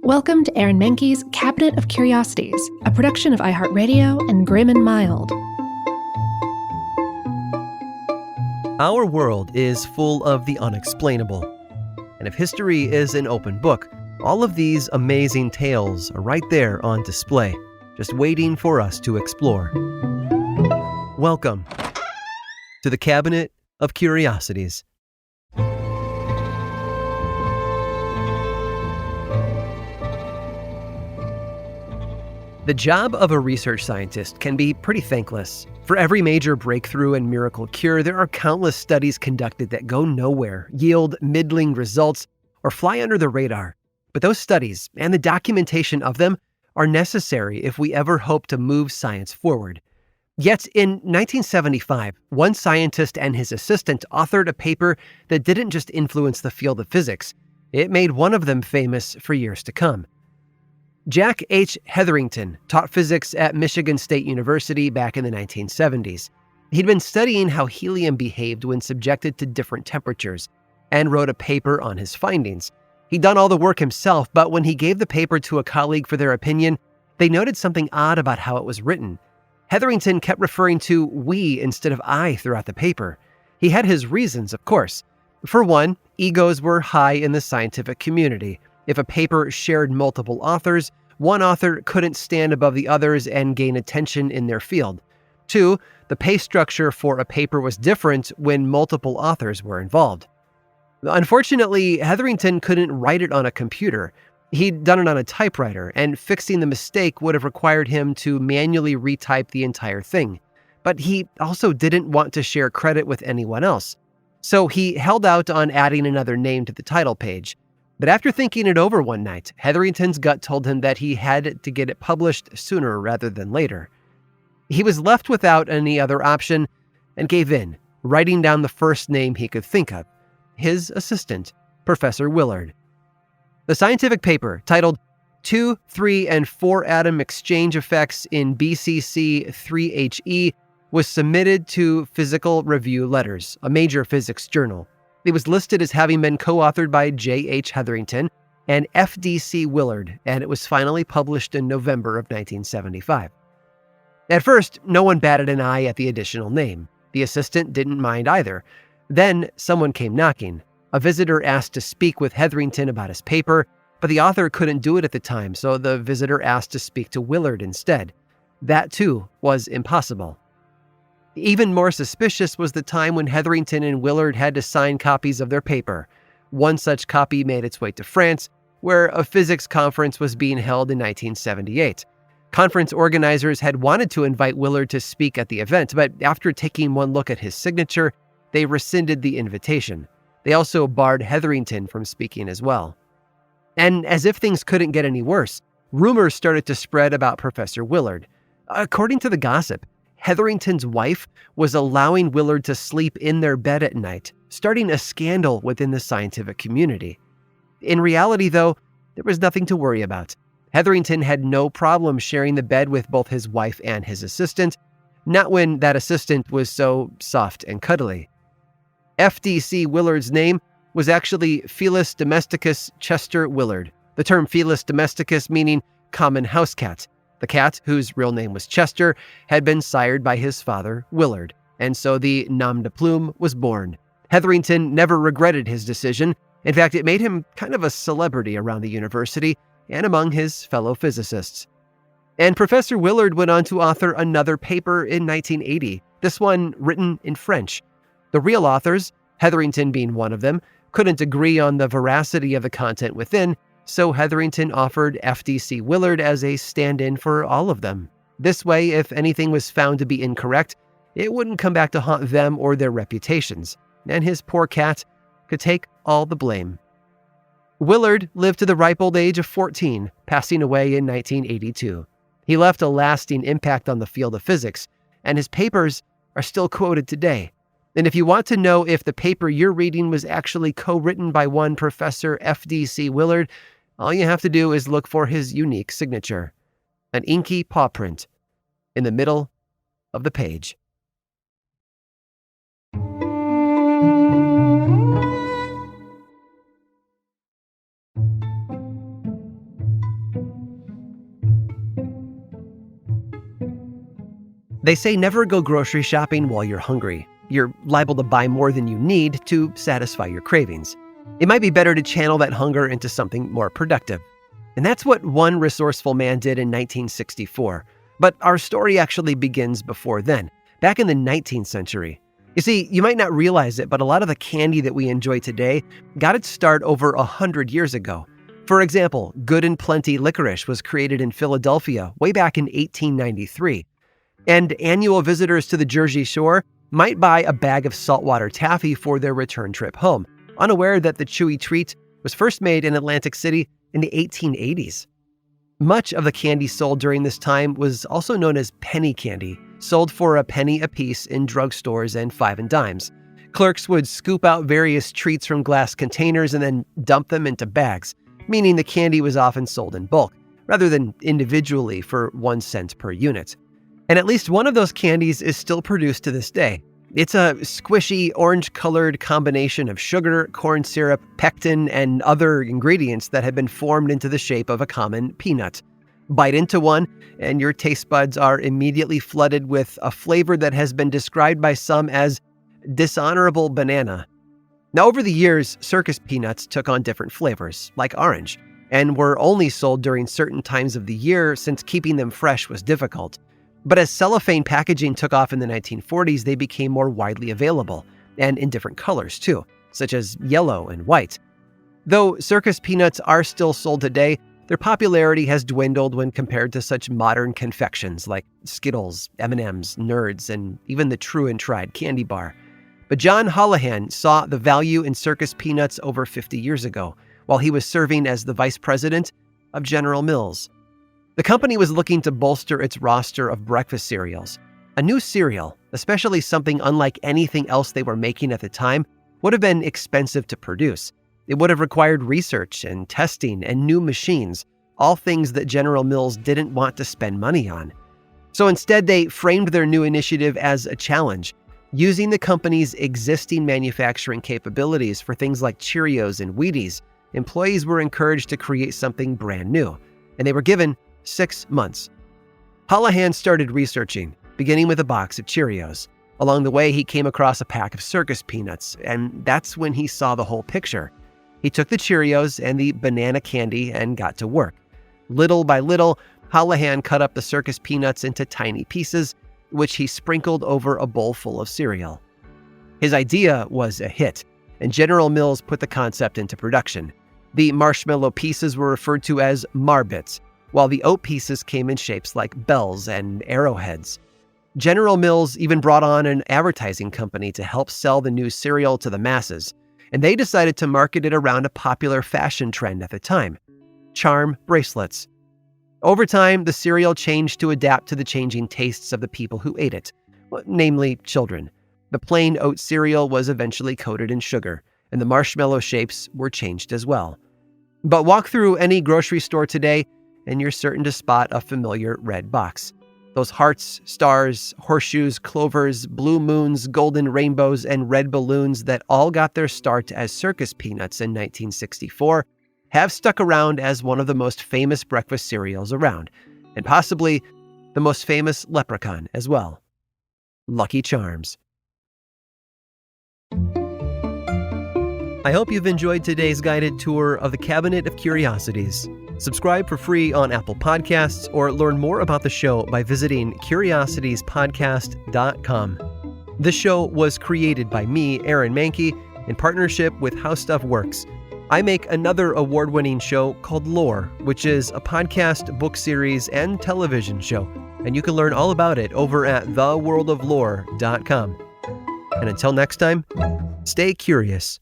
Welcome to Aaron Mahnke's Cabinet of Curiosities, a production of iHeartRadio and Grim and Mild. Our world is full of the unexplainable. And if history is an open book, all of these amazing tales are right there on display, just waiting for us to explore. Welcome to the Cabinet of Curiosities. The job of a research scientist can be pretty thankless. For every major breakthrough and miracle cure, there are countless studies conducted that go nowhere, yield middling results, or fly under the radar. But those studies, and the documentation of them, are necessary if we ever hope to move science forward. Yet in 1975, one scientist and his assistant authored a paper that didn't just influence the field of physics. It made one of them famous for years to come. Jack H. Hetherington taught physics at Michigan State University back in the 1970s. He'd been studying how helium behaved when subjected to different temperatures, and wrote a paper on his findings. He'd done all the work himself, but when he gave the paper to a colleague for their opinion, they noted something odd about how it was written. Hetherington kept referring to we instead of I throughout the paper. He had his reasons, of course. For one, egos were high in the scientific community. If a paper shared multiple authors, one author couldn't stand above the others and gain attention in their field. Two, the pay structure for a paper was different when multiple authors were involved. Unfortunately, Hetherington couldn't write it on a computer. He'd done it on a typewriter, and fixing the mistake would have required him to manually retype the entire thing. But he also didn't want to share credit with anyone else. So he held out on adding another name to the title page. But after thinking it over one night, Hetherington's gut told him that he had to get it published sooner rather than later. He was left without any other option and gave in, writing down the first name he could think of, his assistant, Professor Willard. The scientific paper, titled 2, 3, and 4 atom exchange effects in BCC 3HE, was submitted to Physical Review Letters, a major physics journal. It was listed as having been co-authored by J.H. Hetherington and F.D.C. Willard, and it was finally published in November of 1975. At first, no one batted an eye at the additional name. The assistant didn't mind either. Then, someone came knocking. A visitor asked to speak with Hetherington about his paper, but the author couldn't do it at the time, so the visitor asked to speak to Willard instead. That, too, was impossible. Even more suspicious was the time when Hetherington and Willard had to sign copies of their paper. One such copy made its way to France, where a physics conference was being held in 1978. Conference organizers had wanted to invite Willard to speak at the event, but after taking one look at his signature, they rescinded the invitation. They also barred Hetherington from speaking as well. And as if things couldn't get any worse, rumors started to spread about Professor Willard. According to the gossip, Hetherington's wife was allowing Willard to sleep in their bed at night, starting a scandal within the scientific community. In reality, though, there was nothing to worry about. Hetherington had no problem sharing the bed with both his wife and his assistant, not when that assistant was so soft and cuddly. F.D.C. Willard's name was actually Felis domesticus Chester Willard, the term Felis domesticus meaning common house cat. The cat, whose real name was Chester, had been sired by his father, Willard, and so the nom de plume was born. Hetherington never regretted his decision. In fact, it made him kind of a celebrity around the university and among his fellow physicists. And Professor Willard went on to author another paper in 1980, this one written in French. The real authors, Hetherington being one of them, couldn't agree on the veracity of the content within, so Hetherington offered F.D.C. Willard as a stand-in for all of them. This way, if anything was found to be incorrect, it wouldn't come back to haunt them or their reputations, and his poor cat could take all the blame. Willard lived to the ripe old age of 14, passing away in 1982. He left a lasting impact on the field of physics, and his papers are still quoted today. And if you want to know if the paper you're reading was actually co-written by one Professor F.D.C. Willard, all you have to do is look for his unique signature, an inky paw print in the middle of the page. They say never go grocery shopping while you're hungry. You're liable to buy more than you need to satisfy your cravings. It might be better to channel that hunger into something more productive. And that's what one resourceful man did in 1964. But our story actually begins before then, back in the 19th century. You see, you might not realize it, but a lot of the candy that we enjoy today got its start over 100 years ago. For example, Good and Plenty licorice was created in Philadelphia way back in 1893. And annual visitors to the Jersey Shore might buy a bag of saltwater taffy for their return trip home, unaware that the chewy treat was first made in Atlantic City in the 1880s. Much of the candy sold during this time was also known as penny candy, sold for a penny apiece in drugstores and 5 and dimes. Clerks would scoop out various treats from glass containers and then dump them into bags, meaning the candy was often sold in bulk, rather than individually for 1 cent per unit. And at least one of those candies is still produced to this day. It's a squishy, orange-colored combination of sugar, corn syrup, pectin, and other ingredients that have been formed into the shape of a common peanut. Bite into one, and your taste buds are immediately flooded with a flavor that has been described by some as dishonorable banana. Now, over the years, circus peanuts took on different flavors, like orange, and were only sold during certain times of the year since keeping them fresh was difficult. But as cellophane packaging took off in the 1940s, they became more widely available, and in different colors too, such as yellow and white. Though circus peanuts are still sold today, their popularity has dwindled when compared to such modern confections like Skittles, M&M's, Nerds, and even the true and tried candy bar. But John Holohan saw the value in circus peanuts over 50 years ago, while he was serving as the vice president of General Mills. The company was looking to bolster its roster of breakfast cereals. A new cereal, especially something unlike anything else they were making at the time, would have been expensive to produce. It would have required research and testing and new machines, all things that General Mills didn't want to spend money on. So instead, they framed their new initiative as a challenge. Using the company's existing manufacturing capabilities for things like Cheerios and Wheaties, employees were encouraged to create something brand new, and they were given 6 months. Holohan started researching, beginning with a box of Cheerios. Along the way, he came across a pack of circus peanuts, and that's when he saw the whole picture. He took the Cheerios and the banana candy and got to work. Little by little, Holohan cut up the circus peanuts into tiny pieces, which he sprinkled over a bowl full of cereal. His idea was a hit, and General Mills put the concept into production. The marshmallow pieces were referred to as Marbits, while the oat pieces came in shapes like bells and arrowheads. General Mills even brought on an advertising company to help sell the new cereal to the masses, and they decided to market it around a popular fashion trend at the time: charm bracelets. Over time, the cereal changed to adapt to the changing tastes of the people who ate it, namely children. The plain oat cereal was eventually coated in sugar, and the marshmallow shapes were changed as well. But walk through any grocery store today, and you're certain to spot a familiar red box. Those hearts, stars, horseshoes, clovers, blue moons, golden rainbows, and red balloons that all got their start as circus peanuts in 1964 have stuck around as one of the most famous breakfast cereals around, and possibly the most famous leprechaun as well. Lucky Charms. I hope you've enjoyed today's guided tour of the Cabinet of Curiosities. Subscribe for free on Apple Podcasts or learn more about the show by visiting curiositiespodcast.com. This show was created by me, Aaron Mahnke, in partnership with How Stuff Works. I make another award-winning show called Lore, which is a podcast, book series, and television show, and you can learn all about it over at theworldoflore.com. And until next time, stay curious.